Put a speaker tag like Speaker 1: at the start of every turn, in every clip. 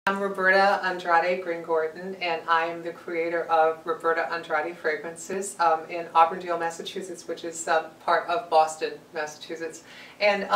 Speaker 1: I'm Roberta Andrade Fragrances, and I am the creator of Roberta Andrade Fragrances in Auburndale, Massachusetts, which is part of Boston, Massachusetts. And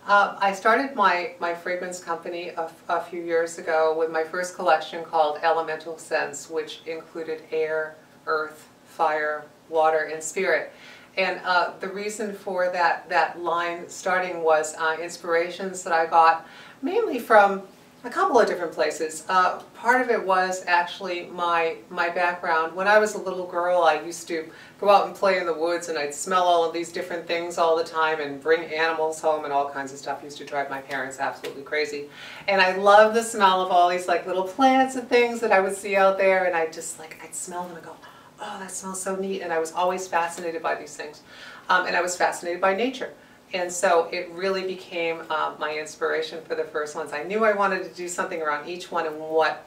Speaker 1: I started my fragrance company a few years ago with my first collection called Elemental Scents, which included air, earth, fire, water, and spirit. And the reason for that line starting was inspirations that I got mainly from a couple of different places. Part of it was actually my background. When I was a little girl, I used to go out and play in the woods, and I'd smell all of these different things all the time and bring animals home and all kinds of stuff. Used to drive my parents absolutely crazy. And I loved the smell of all these like little plants and things that I would see out there, and I'd smell them and go, oh, that smells so neat. And I was always fascinated by these things. And I was fascinated by nature. And so it really became my inspiration for the first ones. I knew I wanted to do something around each one and what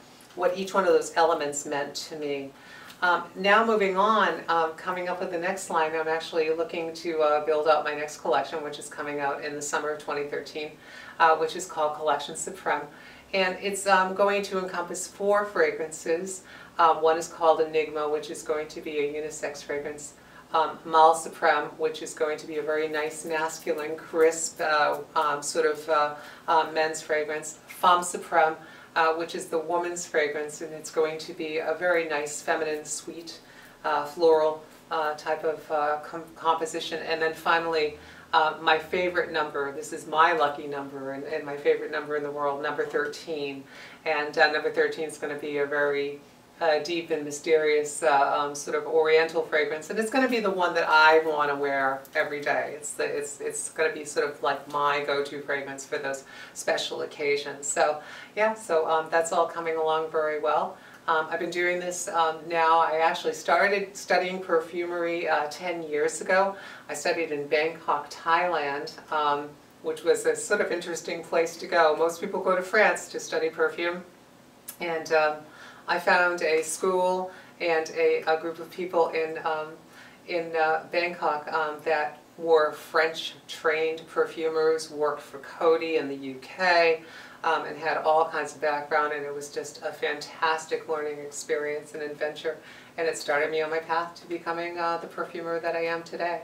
Speaker 1: each one of those elements meant to me. Now moving on, coming up with the next line, I'm actually looking to build out my next collection, which is coming out in the summer of 2013, which is called Collection Supreme. And it's going to encompass 4 fragrances. One is called Enigma, which is going to be a unisex fragrance. Mal Supreme, which is going to be a very nice, masculine, crisp sort of men's fragrance. Femme Supreme, which is the woman's fragrance, and it's going to be a very nice, feminine, sweet, floral type of composition. And then finally, my favorite number, this is my lucky number and my favorite number in the world, number 13. And number 13 is going to be a very deep and mysterious sort of oriental fragrance, and it's going to be the one that I want to wear every day. It's going to be sort of like my go-to fragrance for those special occasions. So yeah, so that's all coming along very well. I've been doing this now. I actually started studying perfumery 10 years ago. I studied in Bangkok, Thailand, which was a sort of interesting place to go. Most people go to France to study perfume, and I found a school and a group of people in Bangkok that were French-trained perfumers, worked for Coty in the UK, and had all kinds of background, and it was just a fantastic learning experience and adventure, and it started me on my path to becoming the perfumer that I am today.